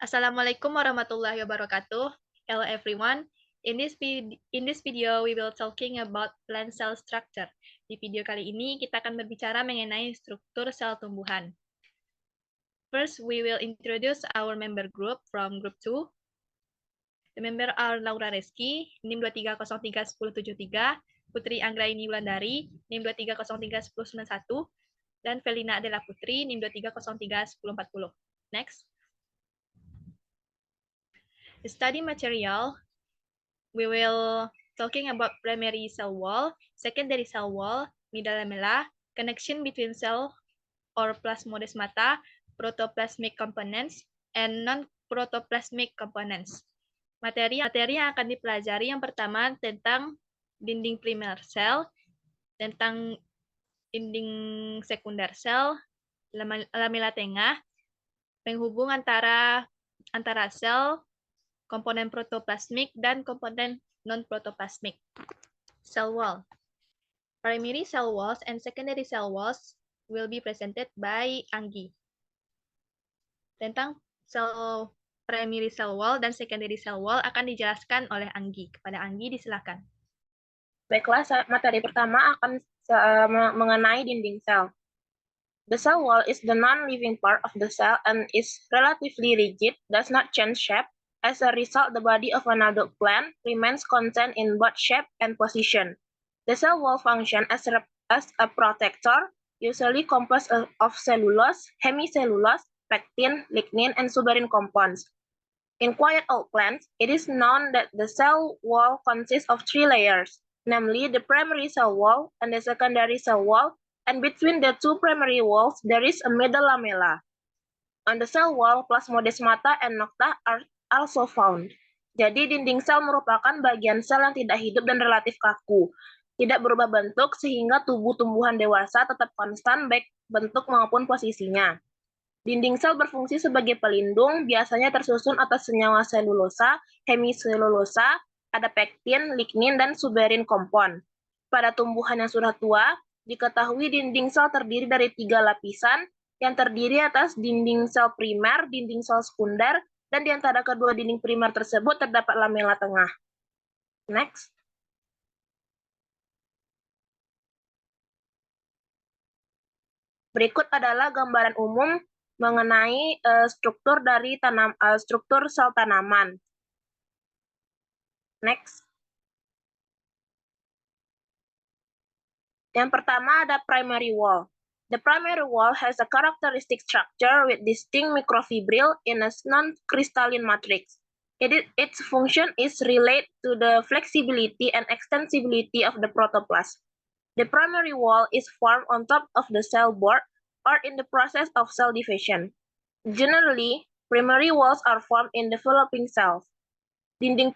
Assalamualaikum warahmatullahi wabarakatuh. Hello everyone. In this video, we will talking about plant cell structure. Di video kali ini, kita akan berbicara mengenai struktur sel tumbuhan. First, we will introduce our member group from group 2. The member are Laura Reski, NIM 2303103, Putri Anggraini Wulandari, NIM 2303191, dan Felina Adela Putri, NIM 2303140. Next. The study material, we will talking about primary cell wall, secondary cell wall, middle lamella, connection between cell or plasmodesmata, protoplasmic components, and non-protoplasmic components. Materi yang akan dipelajari yang pertama tentang dinding primer sel, tentang dinding sekunder sel, lamella tengah, penghubung antara sel, komponen protoplasmik, dan komponen non-protoplasmik. Cell wall. Primary cell walls and secondary cell walls will be presented by Anggi. Tentang cell primary cell wall dan secondary cell wall akan dijelaskan oleh Anggi. Kepada Anggi, disilakan. Baiklah, materi pertama akan mengenai dinding sel. The cell wall is the non-living part of the cell and is relatively rigid, does not change shape. As a result, the body of an adult plant remains constant in both shape and position. The cell wall functions as a protector, usually composed of cellulose, hemicellulose, pectin, lignin, and suberin compounds. In quiet old plants, it is known that the cell wall consists of 3 layers, namely the primary cell wall and the secondary cell wall, and between the two primary walls, there is a middle lamella. On the cell wall, plasmodesmata and nocta are also found. Jadi, dinding sel merupakan bagian sel yang tidak hidup dan relatif kaku. Tidak berubah bentuk sehingga tubuh tumbuhan dewasa tetap konstan baik bentuk maupun posisinya. Dinding sel berfungsi sebagai pelindung, biasanya tersusun atas senyawa selulosa, hemiselulosa, ada pektin, lignin, dan suberin kompon. Pada tumbuhan yang sudah tua, diketahui dinding sel terdiri dari 3 lapisan, yang terdiri atas dinding sel primer, dinding sel sekunder, dan di antara kedua dinding primer tersebut terdapat lamella tengah. Next. Berikut adalah gambaran umum mengenai struktur sel tanaman. Next. Yang pertama ada primary wall. The primary wall has a characteristic structure with distinct microfibril in a non-crystalline matrix. Its function is related to the flexibility and extensibility of the protoplasm. The primary wall is formed on top of the cell board or in the process of cell division. Generally, primary walls are formed in developing cells. Dinding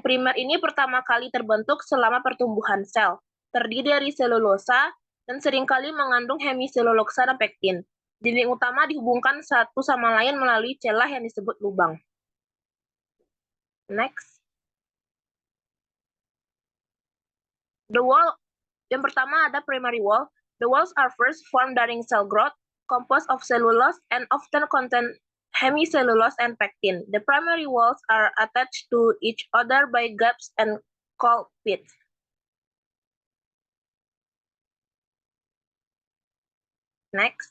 primer ini pertama kali terbentuk selama pertumbuhan sel, terdiri dari selulosa dan seringkali mengandung hemiselulosa dan pektin. Dinding utama dihubungkan satu sama lain melalui celah yang disebut lubang. Next. The wall, yang pertama ada primary wall. The walls are first formed during cell growth, composed of cellulose and often contain hemicellulose and pectin. The primary walls are attached to each other by gaps and called pits. Next.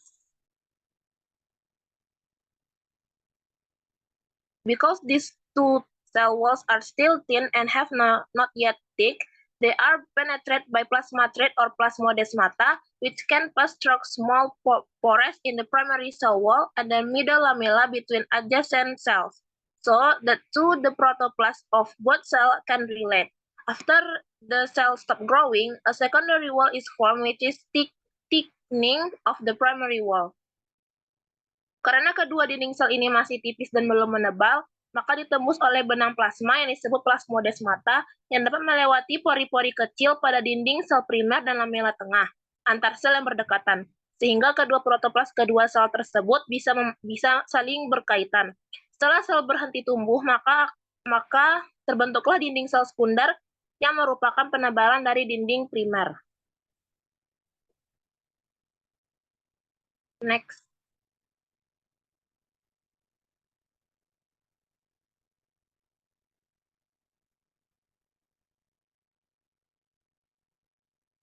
Because these two cell walls are still thin and have not yet thick, they are penetrated by plasma thread or plasmodesmata, which can pass through small pores in the primary cell wall and the middle lamella between adjacent cells, so that the protoplasm of both cells can relate. After the cells stop growing, a secondary wall is formed, which is thickening of the primary wall. Karena kedua dinding sel ini masih tipis dan belum menebal, maka ditembus oleh benang plasma yang disebut plasmodesmata yang dapat melewati pori-pori kecil pada dinding sel primer dan lamella tengah antar sel yang berdekatan, sehingga kedua protoplas kedua sel tersebut bisa saling berkaitan. Setelah sel berhenti tumbuh, maka terbentuklah dinding sel sekunder yang merupakan penebalan dari dinding primer. Next.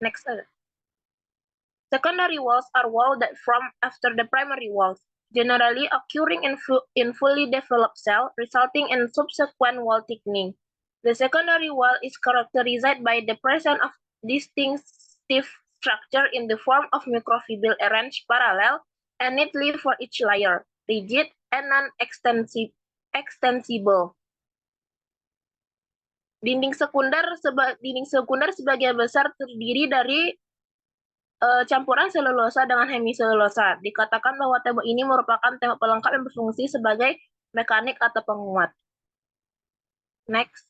Next. Secondary walls are walls that form after the primary walls, generally occurring in fully developed cells, resulting in subsequent wall thickening. The secondary wall is characterized by the presence of distinctive structure in the form of microfibrilles arranged parallel and neatly for each layer, rigid and non-extensible. Dinding sekunder sebagian besar terdiri dari campuran selulosa dengan hemiselulosa. Dikatakan bahwa tembok ini merupakan tembok pelengkap yang berfungsi sebagai mekanik atau penguat. Next.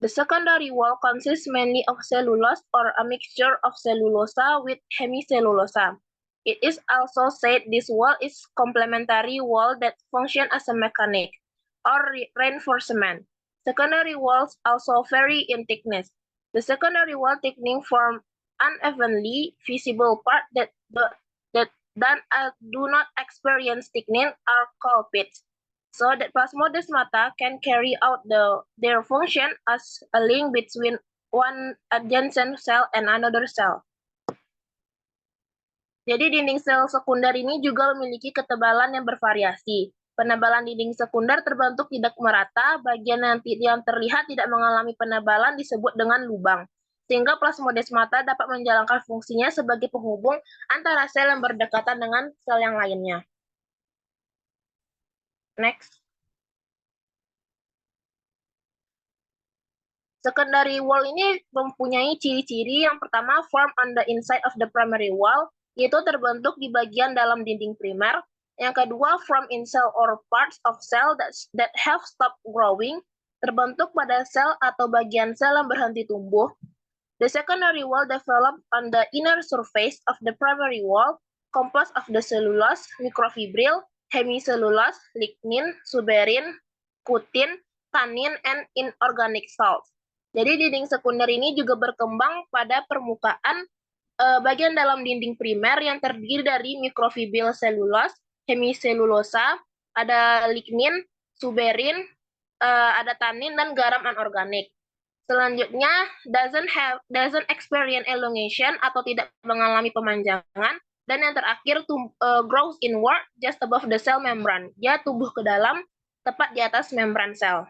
The secondary wall consists mainly of cellulose or a mixture of cellulosa with hemicellulosa. It is also said this wall is complementary wall that function as a mechanic or reinforcement. Secondary walls also vary in thickness. The secondary wall thickening form unevenly visible part that do not experience thickening are called pits, so that plasmodesmata can carry out their function as a link between one adjacent cell and another cell. Jadi dinding sel sekunder ini juga memiliki ketebalan yang bervariasi. Penebalan dinding sekunder terbentuk tidak merata, bagian yang terlihat tidak mengalami penebalan disebut dengan lubang, sehingga plasmodesmata dapat menjalankan fungsinya sebagai penghubung antara sel yang berdekatan dengan sel yang lainnya. Next. Secondary wall ini mempunyai ciri-ciri. Yang pertama, form on the inside of the primary wall, yaitu terbentuk di bagian dalam dinding primer. Yang kedua, form in cell or parts of cell that have stopped growing, terbentuk pada sel atau bagian sel yang berhenti tumbuh. The secondary wall developed on the inner surface of the primary wall, composed of the cellulose, microfibril, hemicellulose, lignin, suberin, kutin, tannin, and inorganic salts. Jadi dinding sekunder ini juga berkembang pada permukaan bagian dalam dinding primer yang terdiri dari mikrofibril selulose, hemiselulosa, ada lignin, suberin, ada tannin, dan garam anorganik. Selanjutnya, doesn't experience elongation atau tidak mengalami pemanjangan. Dan yang terakhir, grows inward just above the cell membrane. Dia tumbuh ke dalam, tepat di atas membran sel.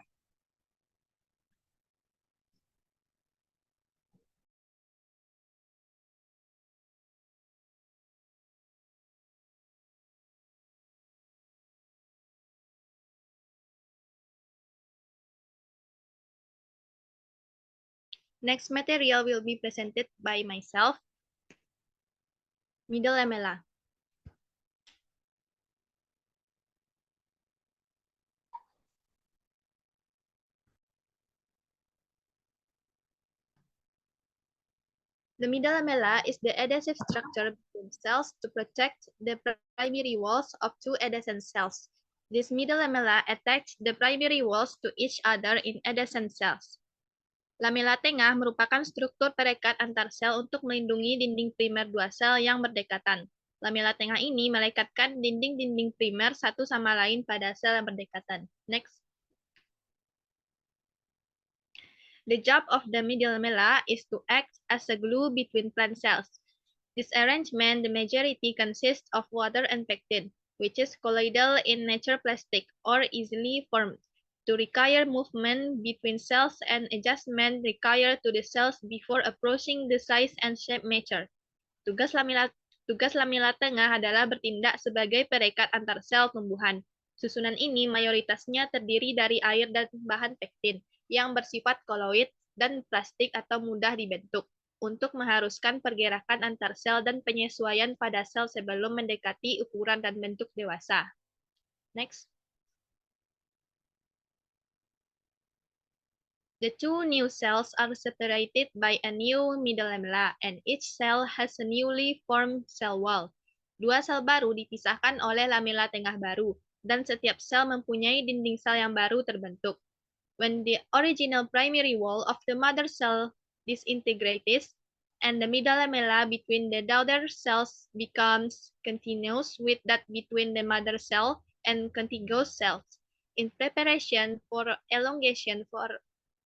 Next material will be presented by myself, middle lamella. The middle lamella is the adhesive structure between cells to protect the primary walls of two adjacent cells. This middle lamella attach the primary walls to each other in adjacent cells. Lamela tengah merupakan struktur perekat antar sel untuk melindungi dinding primer dua sel yang berdekatan. Lamela tengah ini melekatkan dinding-dinding primer satu sama lain pada sel yang berdekatan. Next. The job of the middle lamella is to act as a glue between plant cells. This arrangement, the majority consists of water and pectin, which is colloidal in nature plastic or easily formed. To require movement between cells and adjustment required to the cells before approaching the size and shape mature. Tugas lamela tengah adalah bertindak sebagai perekat antar sel tumbuhan. Susunan ini mayoritasnya terdiri dari air dan bahan pektin yang bersifat koloid dan plastik atau mudah dibentuk untuk mengharuskan pergerakan antar sel dan penyesuaian pada sel sebelum mendekati ukuran dan bentuk dewasa. Next. The two new cells are separated by a new middle lamella, and each cell has a newly formed cell wall. Dua sel baru dipisahkan oleh lamela tengah baru, dan setiap sel mempunyai dinding sel yang baru terbentuk. When the original primary wall of the mother cell disintegrates, and the middle lamella between the daughter cells becomes continuous with that between the mother cell and contiguous cells. In preparation for elongation for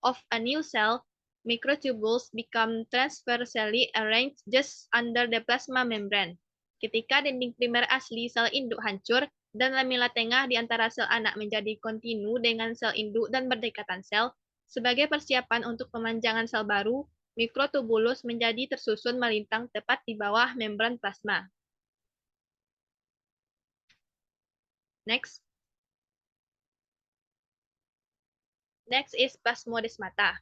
of a new cell, microtubules become transversely arranged just under the plasma membrane. Ketika dinding primer asli sel induk hancur dan lamela tengah di antara sel anak menjadi kontinu dengan sel induk dan berdekatan sel, sebagai persiapan untuk pemanjangan sel baru, mikrotubulus menjadi tersusun melintang tepat di bawah membran plasma. Next. Next is plasmodesmata.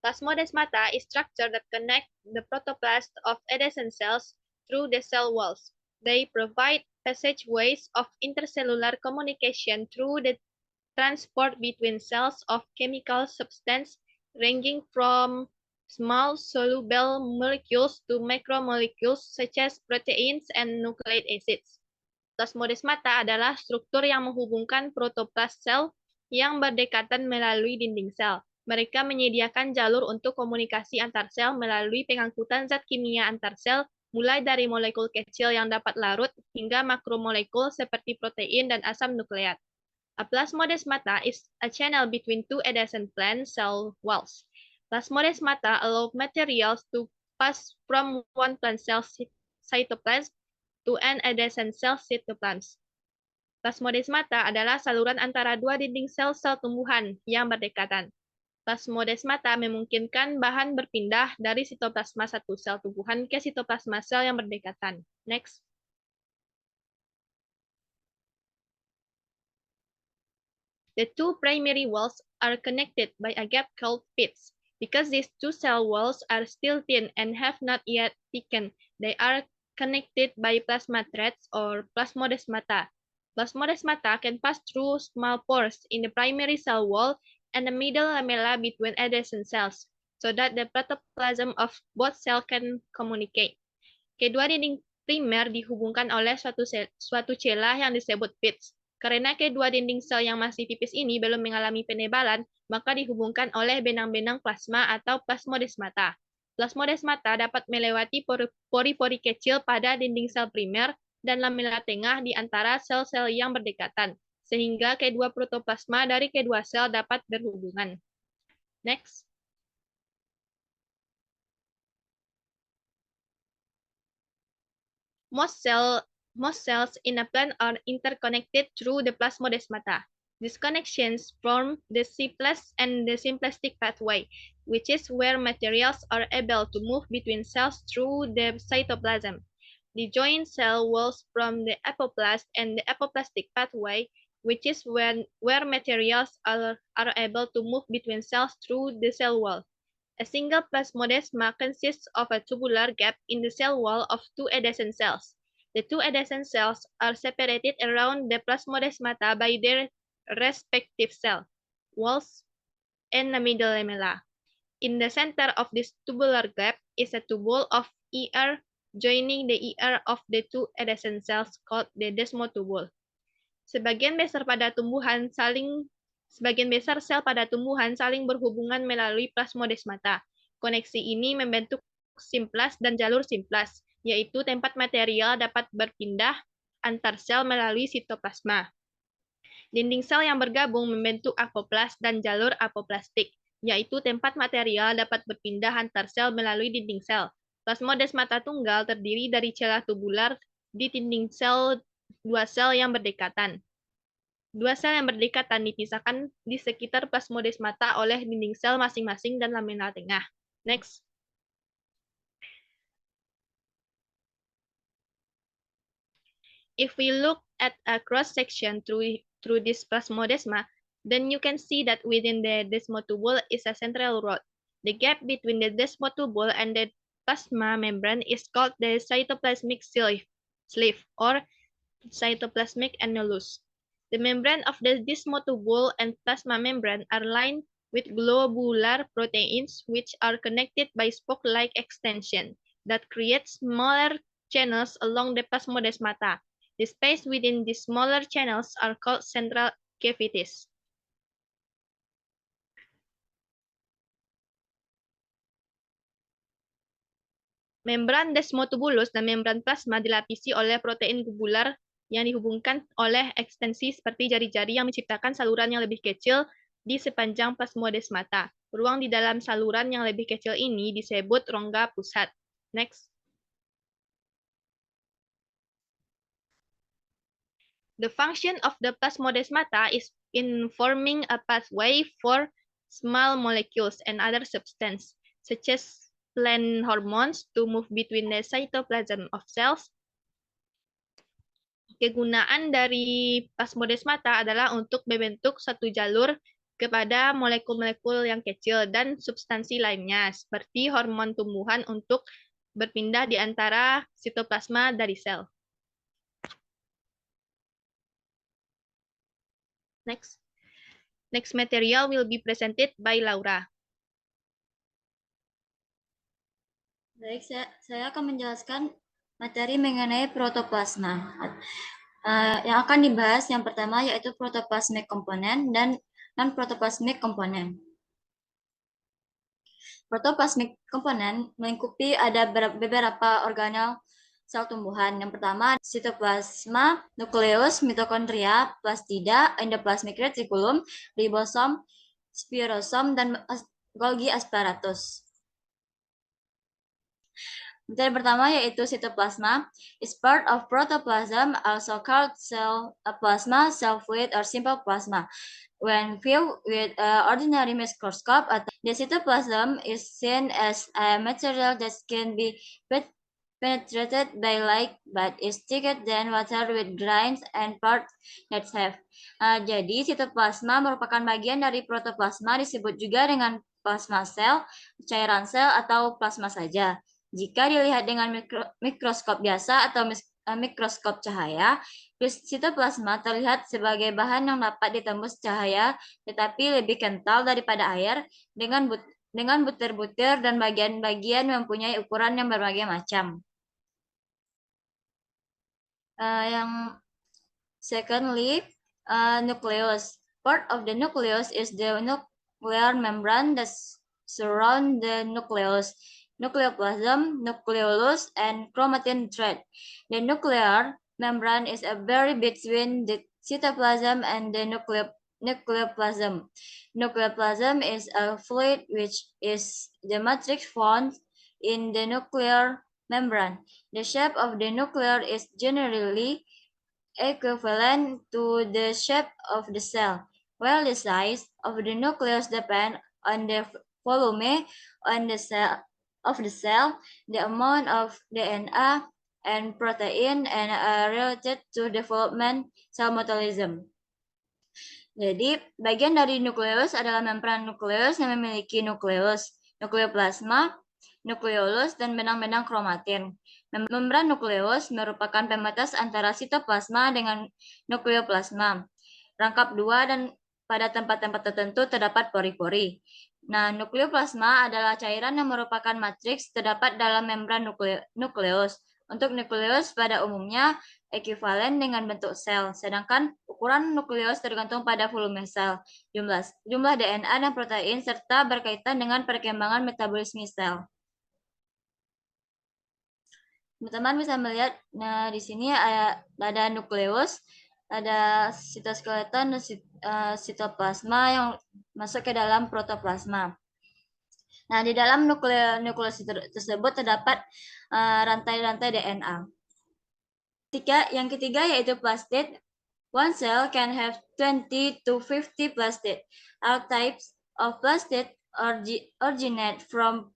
Plasmodesmata is structure that connect the protoplast of adjacent cells through the cell walls. They provide passageways of intercellular communication through the transport between cells of chemical substance ranging from small soluble molecules to macromolecules such as proteins and nucleic acids. Plasmodesmata adalah struktur yang menghubungkan protoplast sel yang berdekatan melalui dinding sel. Mereka menyediakan jalur untuk komunikasi antar sel melalui pengangkutan zat kimia antar sel, mulai dari molekul kecil yang dapat larut hingga makromolekul seperti protein dan asam nukleat. A plasmodesmata is a channel between two adjacent plant cell walls. Plasmodesmata allow materials to pass from one plant cell cytoplasm to an adjacent cell cytoplasm. Plasmodesmata adalah saluran antara dua dinding sel-sel tumbuhan yang berdekatan. Plasmodesmata memungkinkan bahan berpindah dari sitoplasma satu sel tumbuhan ke sitoplasma sel yang berdekatan. Next. The two primary walls are connected by a gap called pits. Because these two cell walls are still thin and have not yet thickened, they are connected by plasma threads or plasmodesmata. Plasmodesmata can pass through small pores in the primary cell wall and the middle lamella between adjacent cells, so that the protoplasm of both cells can communicate. Kedua dinding primer dihubungkan oleh suatu celah yang disebut pits. Karena kedua dinding sel yang masih tipis ini belum mengalami penebalan, maka dihubungkan oleh benang-benang plasma atau plasmodesmata. Plasmodesmata dapat melewati pori-pori kecil pada dinding sel primer dan lamela tengah di antara sel-sel yang berdekatan, sehingga kedua protoplasma dari kedua sel dapat berhubungan. Next. Most cells in a plant are interconnected through the plasmodesmata. These connections form the simplest and the symplectic pathway, which is where materials are able to move between cells through the cytoplasm. The joint cell walls from the apoplast and the apoplastic pathway, which is where materials are able to move between cells through the cell wall. A single plasmodesma consists of a tubular gap in the cell wall of two adjacent cells. The two adjacent cells are separated around the plasmodesmata by their respective cell walls and the middle lamella. In the center of this tubular gap is a tubule of ER joining the ER of the two adjacent cells called the desmotubule. Sebagian besar sel pada tumbuhan saling berhubungan melalui plasmodesmata. Koneksi ini membentuk simplas dan jalur simplas, yaitu tempat material dapat berpindah antar sel melalui sitoplasma. Dinding sel yang bergabung membentuk apoplast dan jalur apoplastik, yaitu tempat material dapat berpindah antar sel melalui dinding sel. Plasmodesmata tunggal terdiri dari celah tubular di dinding sel dua sel yang berdekatan. Dua sel yang berdekatan dipisahkan di sekitar plasmodesmata oleh dinding sel masing-masing dan lamela tengah. Next. If we look at a cross-section through this plasmodesma, then you can see that within the desmotubule is a central rod. The gap between the desmotubule and the plasma membrane is called the cytoplasmic sleeve or cytoplasmic annulus. The membrane of the desmotubule and plasma membrane are lined with globular proteins which are connected by spoke-like extension that create smaller channels along the plasmodesmata. The space within these smaller channels are called central cavities. Membran desmotubulus dan membran plasma dilapisi oleh protein globular yang dihubungkan oleh ekstensi seperti jari-jari yang menciptakan saluran yang lebih kecil di sepanjang plasmodesmata. Ruang di dalam saluran yang lebih kecil ini disebut rongga pusat. Next. The function of the plasmodesmata is in forming a pathway for small molecules and other substances, such as plant hormones, to move between the cytoplasm of cells. Kegunaan dari plasmodesmata adalah untuk membentuk satu jalur kepada molekul-molekul yang kecil dan substansi lainnya, seperti hormon tumbuhan untuk berpindah di antara sitoplasma dari sel. Next. Next material will be presented by Laura. Baik, saya akan menjelaskan materi mengenai protoplasma. Yang akan dibahas yang pertama yaitu protoplasmic component dan non-protoplasmic component. Protoplasmic component melingkupi ada beberapa organel sel tumbuhan. Yang pertama, sitoplasma, nukleus, mitokondria, plastida, endoplasmic reticulum, ribosom, spirosom, dan Golgi apparatus. Materi pertama yaitu sitoplasma is part of protoplasm, also called cell plasma, cell fluid, or simple plasma. When viewed with ordinary microscope, the cytoplasm is seen as a material that can be penetrated by light but is thicker than water with grains and parts that have. Jadi sitoplasma merupakan bagian dari protoplasma, disebut juga dengan plasma sel, cairan sel, atau plasma saja. Jika dilihat dengan mikroskop biasa atau mikroskop cahaya, sitoplasma terlihat sebagai bahan yang dapat ditembus cahaya, tetapi lebih kental daripada air, dengan butir-butir dan bagian-bagian mempunyai ukuran yang berbagai macam. Yang secondly, nucleus. Part of the nucleus is the nuclear membrane that surround the nucleus. Nucleoplasm, nucleolus, and chromatin thread. The nuclear membrane is a barrier between the cytoplasm and the nucleoplasm. Nucleoplasm is a fluid which is the matrix found in the nuclear membrane. The shape of the nucleus is generally equivalent to the shape of the cell, while the size of the nucleus depends on the volume on the cell, the amount of DNA and protein, and related to development cell metabolism. Jadi, bagian dari nukleus adalah membran nukleus yang memiliki nukleus, nukleoplasma, nukleolus, dan benang-benang kromatin. Membran nukleus merupakan pembatas antara sitoplasma dengan nukleoplasma. Rangkap dua dan pada tempat-tempat tertentu terdapat pori-pori. Nah, nukleoplasma adalah cairan yang merupakan matriks terdapat dalam membran nukleus. Untuk nukleus pada umumnya ekuivalen dengan bentuk sel, sedangkan ukuran nukleus tergantung pada volume sel, jumlah DNA dan protein, serta berkaitan dengan perkembangan metabolisme sel. Teman-teman bisa melihat, nah di sini ada nukleus, ada sitoskeleton dan sitoplasma yang masuk ke dalam protoplasma. Nah, di dalam nukleus tersebut terdapat rantai-rantai DNA. Yang ketiga yaitu plastid. One cell can have 20 to 50 plastid. All types of plastid originate from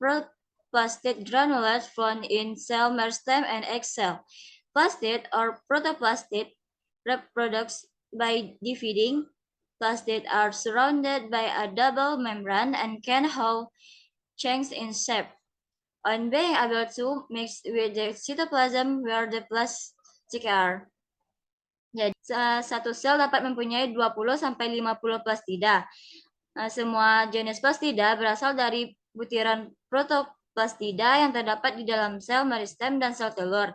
plastid granules found in cell meristem and egg cell. Plastid or protoplastid reproduce by dividing. Plastid are surrounded by a double membrane and can have change in shape. On being able to mix with the cytoplasm where the plastic are. Jadi, satu sel dapat mempunyai 20-50 plastida. Semua jenis plastida berasal dari butiran protoplastida yang terdapat di dalam sel meristem dan sel telur.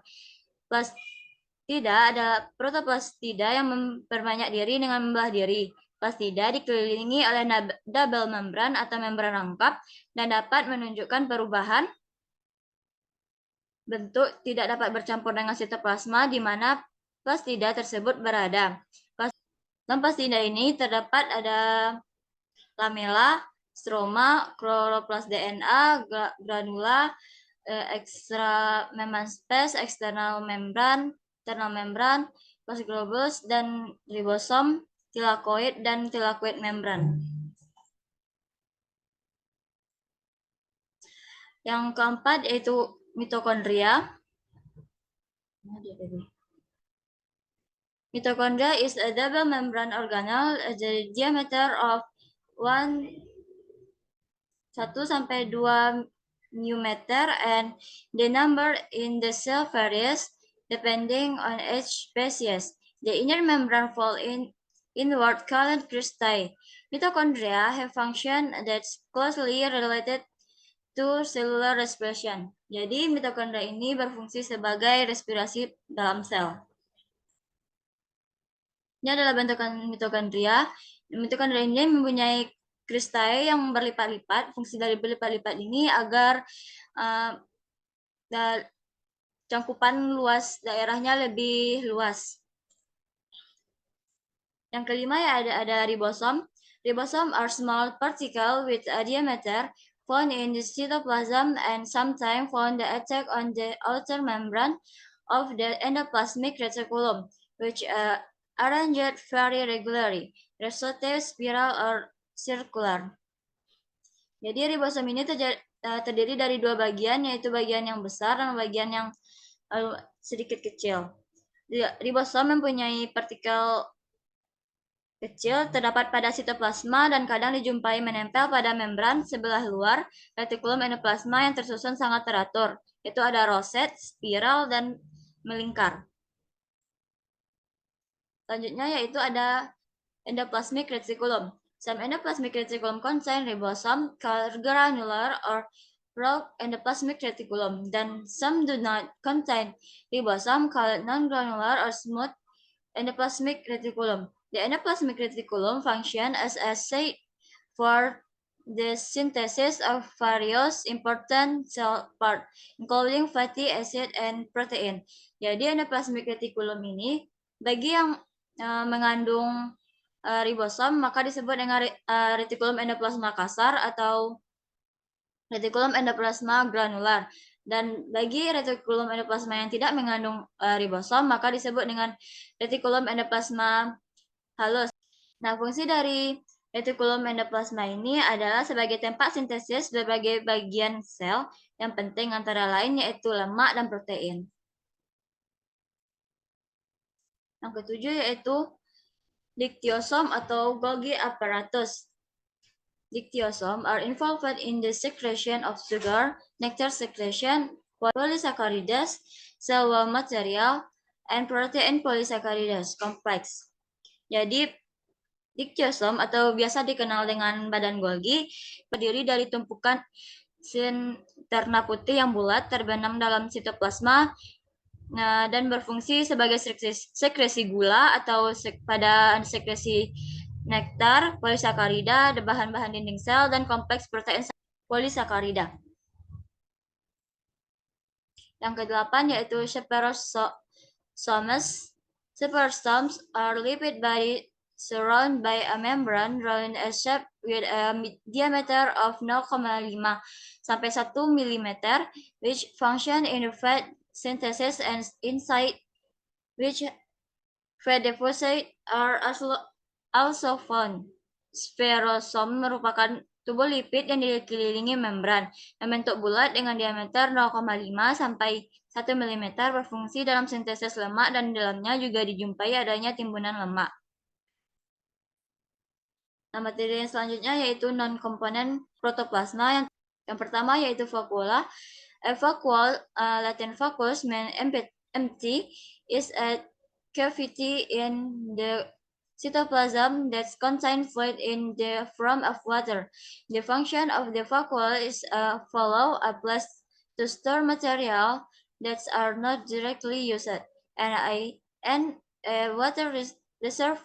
Plastida adalah protoplastida yang memperbanyak diri dengan membelah diri. Plastida dikelilingi oleh double membran atau membran rangkap dan dapat menunjukkan perubahan bentuk tidak dapat bercampur dengan sitoplasma di mana plastida tersebut berada. Dalam plastida ini terdapat ada lamela, stroma, chloroplast DNA, granula, extra membrane space, external membran, internal membran, plasmaglobulus, dan ribosom, tilakoid, dan tilakoid membran. Yang keempat yaitu mitokondria. Mitochondria is a double membrane organelle, the diameter of 1 sampai 2 μm, and the number in the cell varies depending on each species. The inner membrane fall inward called cristae. Mitochondria have function that's closely related to cellular respiration. Jadi mitokondria ini berfungsi sebagai respirasi dalam sel. Ini adalah bentukan mitokondria. Mitokondria ini mempunyai cristae yang berlipat-lipat. Fungsi dari berlipat-lipat ini agar cangkupan luas daerahnya lebih luas. Yang kelima ya ada ribosom. Ribosom are small particle with a diameter found in the cytoplasm and sometimes found the attack on the outer membrane of the endoplasmic reticulum, which arranged very regularly, rotative, spiral, or circular. Jadi ribosom ini terdiri dari dua bagian, yaitu bagian yang besar dan bagian yang sedikit kecil. Ribosom mempunyai partikel kecil terdapat pada sitoplasma dan kadang dijumpai menempel pada membran sebelah luar retikulum endoplasma yang tersusun sangat teratur, yaitu ada roset, spiral, dan melingkar. Selanjutnya yaitu ada endoplasmic reticulum. Some endoplasmic reticulum contain ribosome called granular or rogue endoplasmic reticulum, then some do not contain ribosome called non-granular or smooth endoplasmic reticulum. The endoplasmic reticulum function as a site for the synthesis of various important cell parts, including fatty acid and protein. Jadi endoplasmic reticulum ini bagi yang mengandung ribosom maka disebut dengan retikulum endoplasma kasar atau retikulum endoplasma granular. Dan bagi retikulum endoplasma yang tidak mengandung ribosom maka disebut dengan retikulum endoplasma halus. Nah, fungsi dari retikulum endoplasma ini adalah sebagai tempat sintesis berbagai bagian sel yang penting antara lain yaitu lemak dan protein. Yang ketujuh yaitu dictyosom atau Golgi apparatus. Dictyosom are involved in the secretion of sugar, nectar secretion, polysaccharides, cell wall material, and protein polysaccharides complex. Jadi, dictyosom atau biasa dikenal dengan badan Golgi terdiri dari tumpukan senterna putih yang bulat terbenam dalam sitoplasma dan berfungsi sebagai sekresi gula atau pada sekresi nektar, polisakarida, bahan-bahan dinding sel, dan kompleks protein polisakarida. Yang kedelapan yaitu seperosomes. Seperosomes are lipid body surrounded by a membrane round a shape with a diameter of 0,5 sampai 1 mm, which function in fat synthesis and inside which fat deposit are also found. Sferosom merupakan tubuh lipid yang dikelilingi membran, membentuk bulat dengan diameter 0,5 sampai 1 mm, berfungsi dalam sintesis lemak dan di dalamnya juga dijumpai adanya timbunan lemak. Nah, materi yang selanjutnya yaitu non-komponen protoplasma. Yang pertama yaitu vakuola. A vacuole, Latin vacuus means empty, is a cavity in the cytoplasm that contains fluid in the form of water. The function of the vacuole is follow a place to store material that are not directly used, and a water reserve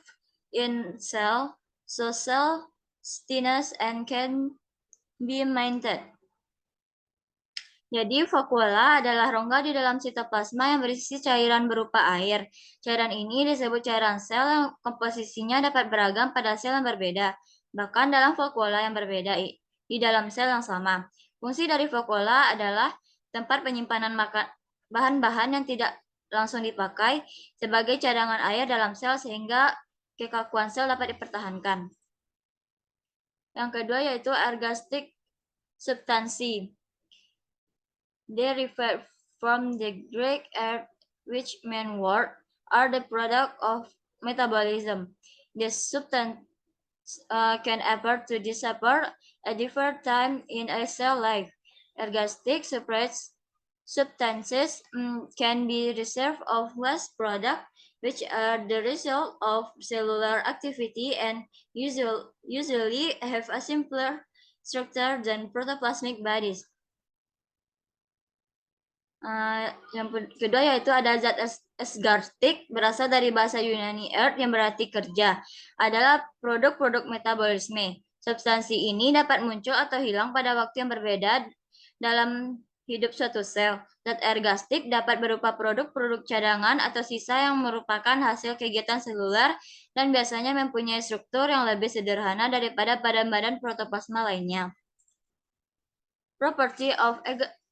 in cell, so cell stiness and can be maintained. Jadi, vakuola adalah rongga di dalam sitoplasma yang berisi cairan berupa air. Cairan ini disebut cairan sel yang komposisinya dapat beragam pada sel yang berbeda. Bahkan dalam vakuola yang berbeda di dalam sel yang sama. Fungsi dari vakuola adalah tempat penyimpanan bahan-bahan yang tidak langsung dipakai sebagai cadangan air dalam sel sehingga kekakuan sel dapat dipertahankan. Yang kedua yaitu ergastic substansi. They refer from the Greek erg, which means word, are the product of metabolism. The substance can appear to disappear at different time in a cell life. Ergastic substances can be reserved of waste product, which are the result of cellular activity and usually have a simpler structure than protoplasmic bodies. Yang kedua yaitu ada zat asgartic, berasal dari bahasa Yunani erg yang berarti kerja, adalah produk-produk metabolisme. Substansi ini dapat muncul atau hilang pada waktu yang berbeda dalam hidup suatu sel. Zat ergastik dapat berupa produk-produk cadangan atau sisa yang merupakan hasil kegiatan seluler dan biasanya mempunyai struktur yang lebih sederhana daripada badan-badan protoplasma lainnya. Property of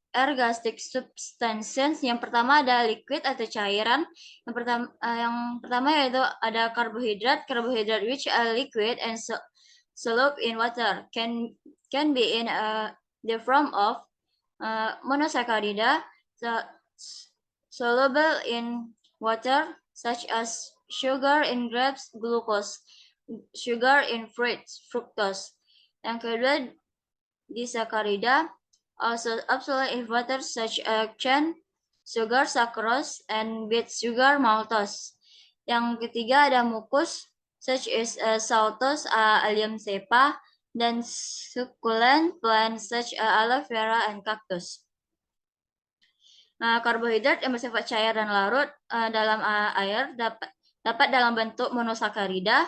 ergastic substances, yang pertama ada liquid atau cairan. Yang pertama yaitu ada karbohidrat which are liquid and soluble in water, can be in the form of monosaccharida soluble in water, such as sugar in grapes, glucose, sugar in fruits, fructose. Yang kedua disaccharida, also absolute in water, such as cane sugar, sucrose, and beet sugar, maltose. Yang ketiga ada mucus, such as saltose, allium cepa, dan succulent plants such as aloe vera and cactus. Karbohidrat yang bersifat cair dan larut dalam air dapat dalam bentuk monosakarida,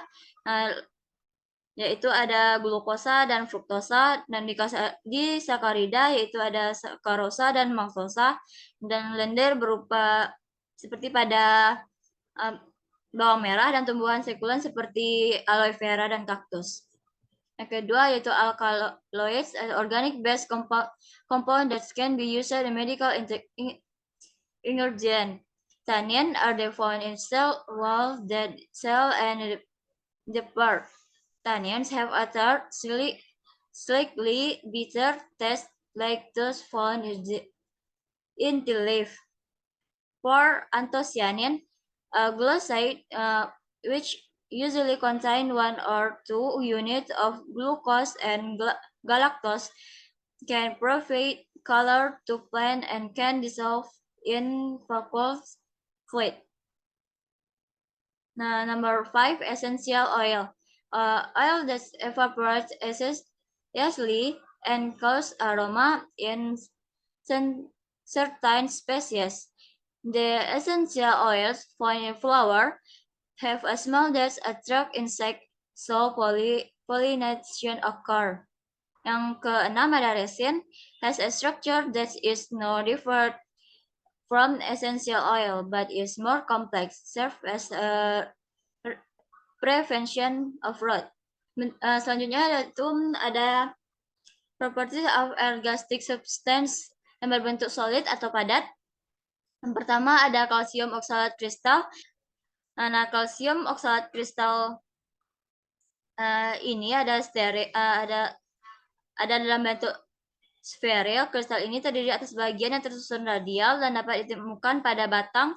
yaitu ada glukosa dan fruktosa, dan di sakarida yaitu ada sakarosa dan maltosa, dan lendir berupa seperti pada bawang merah dan tumbuhan sekulen seperti aloe vera dan kaktus. Yang kedua yaitu alkaloids, organic based compound that can be used in medical ingredient. Tannin are found in cell wall, dead cell, and the part. Tannins have a tart, slightly bitter taste like those found in the leaf. For anthocyanin, a glycide which usually contain 1 or 2 units of glucose and galactose, can provide color to plant and can dissolve in vacuum fluid. Number 5, essential oil. Oil that evaporates easily and causes aroma in certain species. The essential oils found in flower have a smell that attract insects, so pollination occur. Yang keenam ada resin, has a structure that is no different from essential oil, but is more complex, serve as a prevention of rot. Selanjutnya yaitu ada properties of ergastic substance yang berbentuk solid atau padat. Yang pertama ada kalsium oksalat kristal. Kalsium oksalat kristal ini ada dalam bentuk sferil. Kristal ini terdiri atas bagian yang tersusun radial dan dapat ditemukan pada batang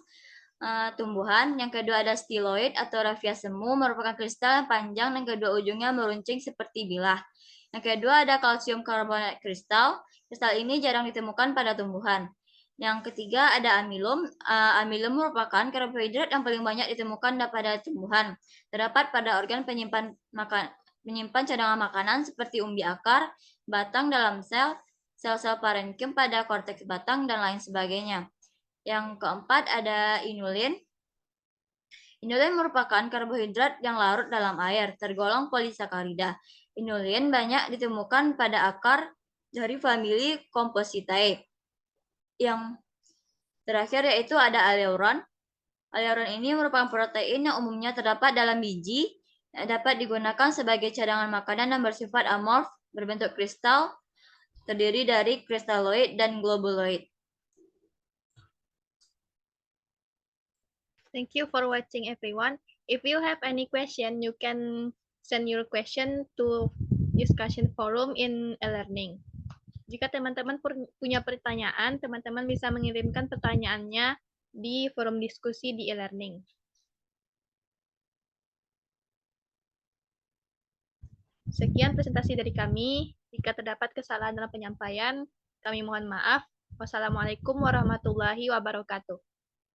tumbuhan. Yang kedua ada stiloid atau raffia semu, merupakan kristal yang panjang dan kedua ujungnya meruncing seperti bilah. Yang kedua ada kalsium karbonat kristal. Kristal ini jarang ditemukan pada tumbuhan. Yang ketiga ada amilum. Amilum merupakan karbohidrat yang paling banyak ditemukan pada tumbuhan. Terdapat pada organ penyimpan cadangan makanan seperti umbi akar, batang dalam sel-sel parenkim pada korteks batang, dan lain sebagainya. Yang keempat ada inulin. Inulin merupakan karbohidrat yang larut dalam air, tergolong polisakarida. Inulin banyak ditemukan pada akar dari famili Compositae. Yang terakhir yaitu ada aleuron. Aleuron ini merupakan protein yang umumnya terdapat dalam biji, dapat digunakan sebagai cadangan makanan dan bersifat amorf berbentuk kristal, terdiri dari kristaloid dan globuloid. Thank you for watching everyone. If you have any question, you can send your question to discussion forum in e-learning. Jika teman-teman punya pertanyaan, teman-teman bisa mengirimkan pertanyaannya di forum diskusi di e-learning. Sekian presentasi dari kami. Jika terdapat kesalahan dalam penyampaian, kami mohon maaf. Wassalamualaikum warahmatullahi wabarakatuh.